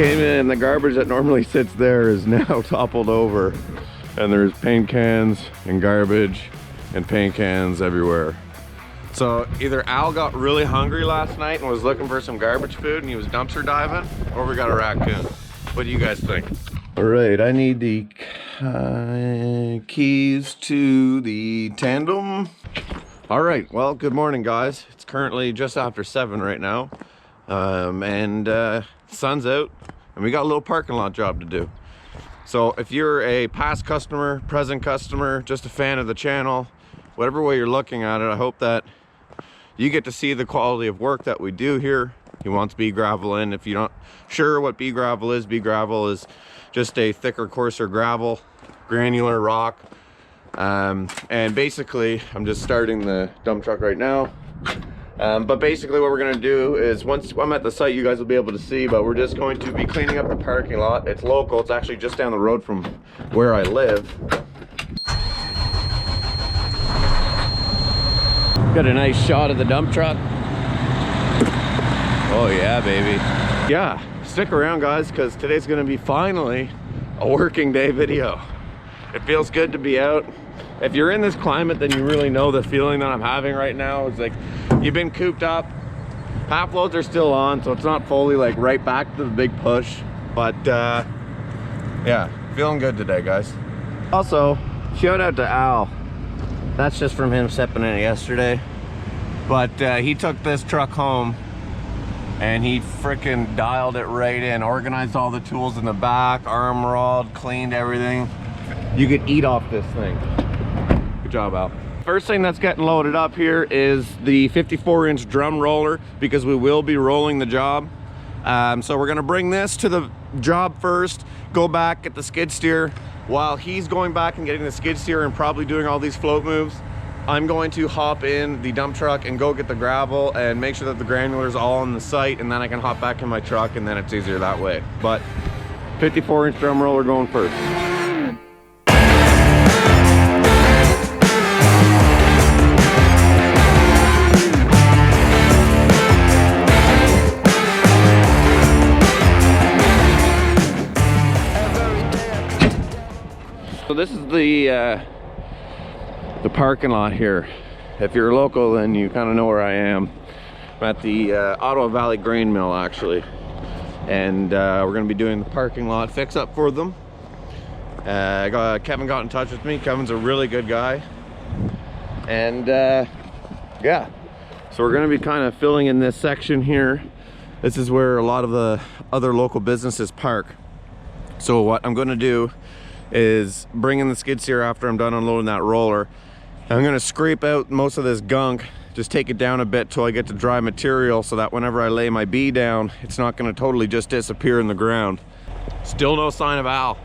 came in, the garbage that normally sits there is now toppled over, and there's paint cans and garbage and paint cans everywhere. So either Al got really hungry last night and was looking for some garbage food and he was dumpster diving, or we got a raccoon. What do you guys think? All right, I need the keys to the tandem. All right, well, good morning, guys. It's currently just after 7 right now. Sun's out and we got a little parking lot job to do. So if you're a past customer, present customer, just a fan of the channel, whatever way you're looking at it, I hope that you get to see the quality of work that we do here. He wants B gravel in. If you're not sure what B gravel is just a thicker, coarser gravel, granular rock. And basically, I'm just starting the dump truck right now. But basically what we're gonna do is, once I'm at the site, you guys will be able to see, but we're just going to be cleaning up the parking lot. It's local, it's actually just down the road from where I live. Got a nice shot of the dump truck. Oh yeah, baby. Yeah, stick around, guys, because today's gonna be finally a working day video. It feels good to be out. If you're in this climate, then you really know the feeling that I'm having right now. It's like you've been cooped up. Half loads are still on, so it's not fully like right back to the big push. But yeah, feeling good today, guys. Also, shout out to Al. That's just from him stepping in it yesterday. But he took this truck home and he freaking dialed it right in, organized all the tools in the back, arm rod, cleaned everything. You could eat off this thing. Good job, Al. First thing that's getting loaded up here is the 54-inch drum roller, because we will be rolling the job. So we're gonna bring this to the job first, go back, get the skid steer. While he's going back and getting the skid steer and probably doing all these float moves, I'm going to hop in the dump truck and go get the gravel and make sure that the granular is all on the site, and then I can hop back in my truck, and then it's easier that way. But 54-inch drum roller going first. So this is the parking lot here. If you're local, then you kind of know where I am. I'm at the Ottawa Valley Grain Mill, actually, and we're going to be doing the parking lot fix up for them. Kevin got in touch with me. Kevin's a really good guy, and yeah, so we're going to be kind of filling in this section here. This is where a lot of the other local businesses park. So what I'm going to do is bring in the skid steer after I'm done unloading that roller. I'm gonna scrape out most of this gunk, just take it down a bit till I get to dry material, so that whenever I lay my B down, it's not gonna totally just disappear in the ground. Still no sign of Al.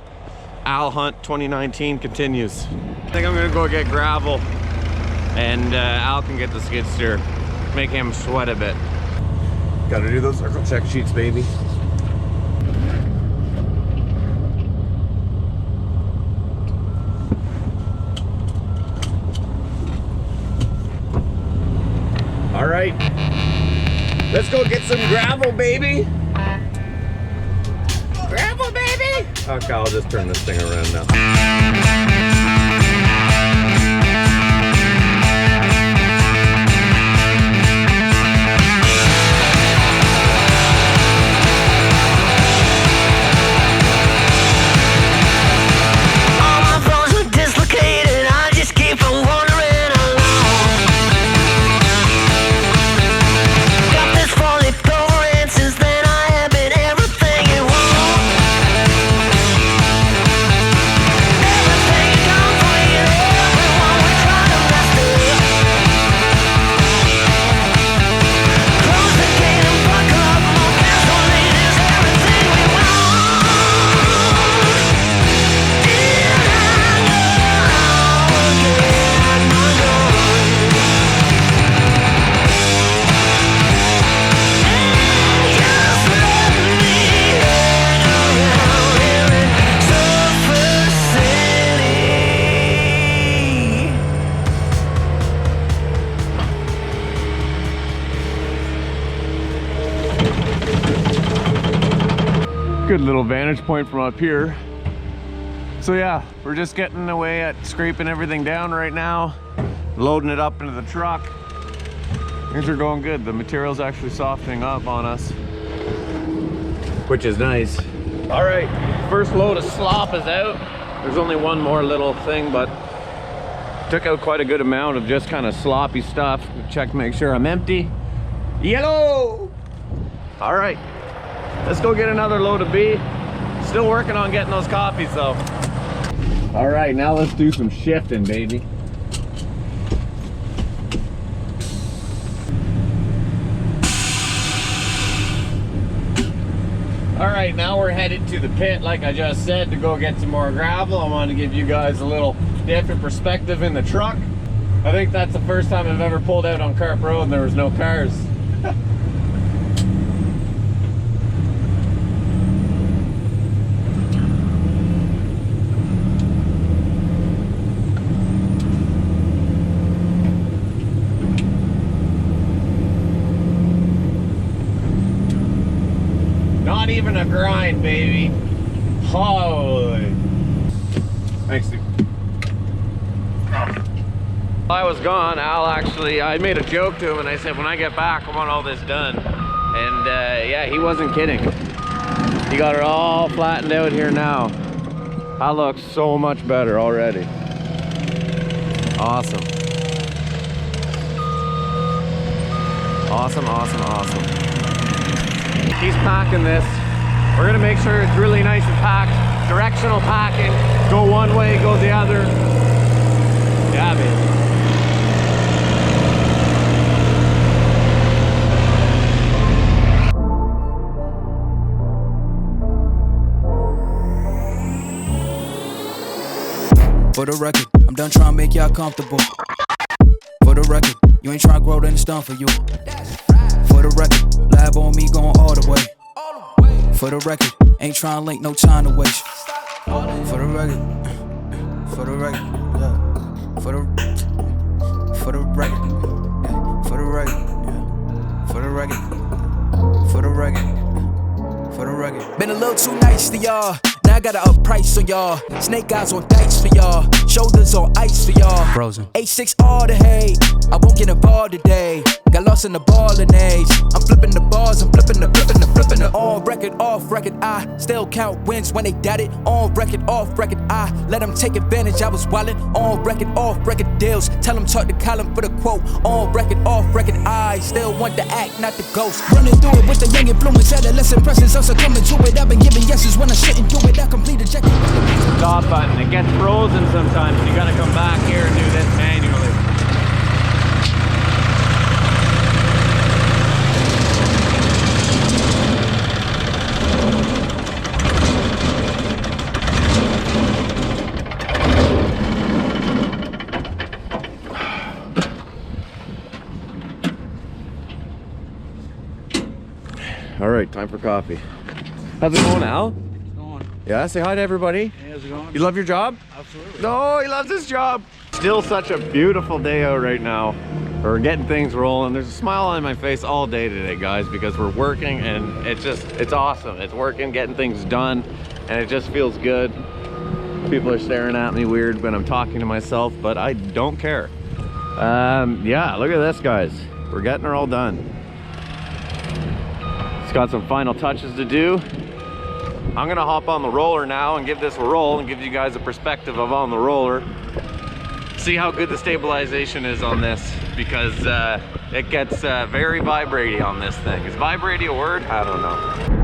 Al hunt 2019 continues. I think I'm gonna go get gravel, and Al can get the skid steer. Make him sweat a bit. Gotta do those circle check sheets, baby. All right, let's go get some gravel, baby. Gravel, baby. Okay, I'll just turn this thing around now. Everything you Good little vantage point from up here. So yeah, we're just getting away at scraping everything down right now, loading it up into the truck. Things are going good. The material's actually softening up on us, which is nice. All right, first load of slop is out. There's only one more little thing, but took out quite a good amount of just kind of sloppy stuff. Check to make sure I'm empty. Yellow! All right, let's go get another load of B. Still working on getting those coffees though. All right, now let's do some shifting, baby. All right, now we're headed to the pit, like I just said, to go get some more gravel. I wanted to give you guys a little different perspective in the truck. I think that's the first time I've ever pulled out on Carp Road and there was no cars. Not even a grind, baby. Holy. Thanks, dude. While I was gone, I made a joke to him and I said, when I get back, I want all this done. And yeah, he wasn't kidding. He got it all flattened out here now. That looks so much better already. Awesome. Awesome, awesome, awesome. He's packing this. We're gonna make sure it's really nice and packed. Directional packing. Go one way, go the other. Yeah, man. For the record, I'm done trying to make y'all comfortable. For the record, you ain't trying to grow, then it's done for you. For the record, lab on me going all the way. For the record, ain't trying to link, no time to waste. For the record, for the record, yeah. For the record, yeah. For the record, yeah. For the record, for the record, for the record. Been a little too nice to y'all. Now I gotta up price on y'all. Snake eyes on dice for y'all. Shoulders on ice for y'all. Frozen. 8-6 all the hate. I won't get involved today. Got lost in the ballin' age. I'm flipping the bars, I'm flipping the. On record, off record, I still count wins when they doubt it. On record, off record, I let them take advantage. I was wildin'. On record, off record deals. Tell them talk to Colin for the quote. On record, off record, I still want the act, not the ghost. Running through it with the young influence, adolescent presence. I'm succumbing to it. I've been giving yeses when I shouldn't do it. I complete a jacket. Stop button. It gets frozen sometimes. You gotta come back here and do this manually. All right, time for coffee. How's it going, Al? It's going. Yeah, say hi to everybody. Hey, how's it going? You love your job? Absolutely. No, he loves his job. Still such a beautiful day out right now. We're getting things rolling. There's a smile on my face all day today, guys, because we're working and it's awesome. It's working, getting things done, and it just feels good. People are staring at me weird when I'm talking to myself, but I don't care. Yeah, look at this, guys. We're getting her all done. It's got some final touches to do. I'm gonna hop on the roller now and give this a roll and give you guys a perspective of on the roller. See how good the stabilization is on this, because it gets very vibrating on this thing. Is vibrating a word? I don't know.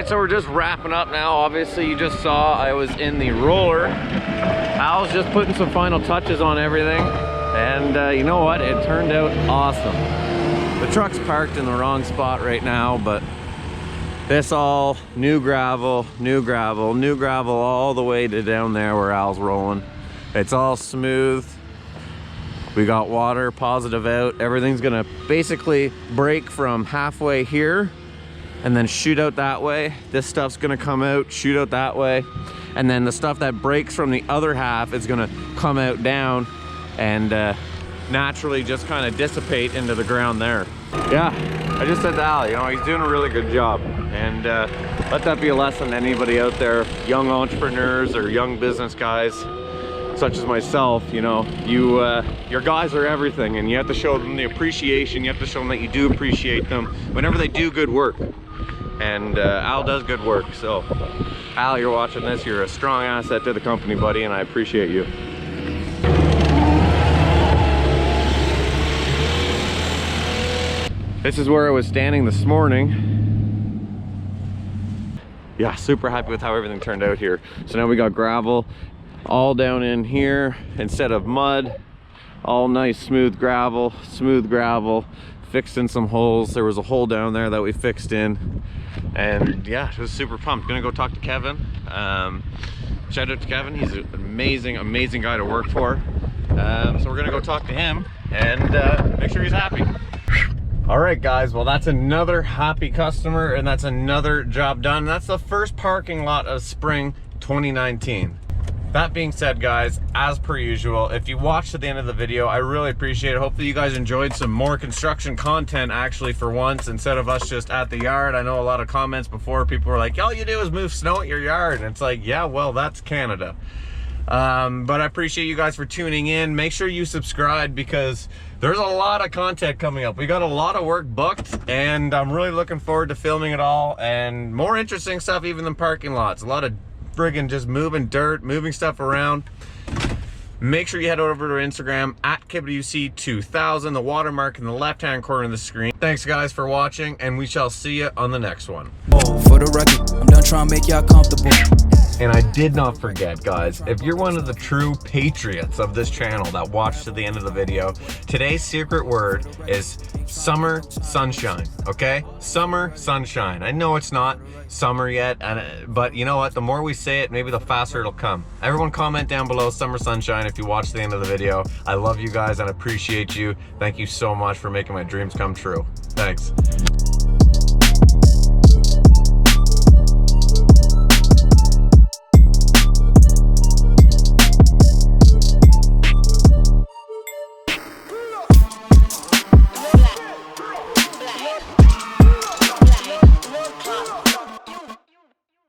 So we're just wrapping up now. Obviously you just saw I was in the roller. Al's just putting some final touches on everything, and you know what, it turned out awesome. The truck's parked in the wrong spot right now, but this all new gravel, new gravel, new gravel all the way to down there where Al's rolling. It's all smooth. We got water positive out. Everything's gonna basically break from halfway here and then shoot out that way. This stuff's gonna come out, shoot out that way. And then the stuff that breaks from the other half is gonna come out down and naturally just kind of dissipate into the ground there. Yeah, I just said to Al, you know, he's doing a really good job. And let that be a lesson to anybody out there, young entrepreneurs or young business guys, such as myself. You know, your guys are everything, and you have to show them the appreciation. You have to show them that you do appreciate them whenever they do good work. And Al does good work. So Al, you're watching this, you're a strong asset to the company, buddy, and I appreciate you. This is where I was standing this morning. Yeah, super happy with how everything turned out here. So now we got gravel all down in here instead of mud. All nice smooth gravel, fixed in some holes. There was a hole down there that we fixed in. And yeah, it was super pumped. Gonna go talk to Kevin. Shout out to Kevin, he's an amazing guy to work for. So we're gonna go talk to him and make sure he's happy. All right, guys, well, that's another happy customer and that's another job done. That's the first parking lot of spring 2019. That being said, guys, as per usual, if you watched to the end of the video, I really appreciate it. Hopefully you guys enjoyed some more construction content actually for once, instead of us just at the yard. I know a lot of comments before, people were like, all you do is move snow at your yard. And it's like, yeah, well, that's Canada. But I appreciate you guys for tuning in. Make sure you subscribe because there's a lot of content coming up. We got a lot of work booked and I'm really looking forward to filming it all, and more interesting stuff even than parking lots. A lot of friggin' just moving dirt, moving stuff around. Make sure you head over to Instagram at KWC2000, the watermark in the left-hand corner of the screen. Thanks guys for watching, and we shall see you on the next one. For the record, I'm done trying to make y'all comfortable. And I did not forget, guys, if you're one of the true patriots of this channel that watched to the end of the video, today's secret word is summer sunshine, okay? Summer sunshine. I know it's not summer yet, but you know what? The more we say it, maybe the faster it'll come. Everyone comment down below summer sunshine if you watch the end of the video. I love you guys and appreciate you. Thank you so much for making my dreams come true. Thanks.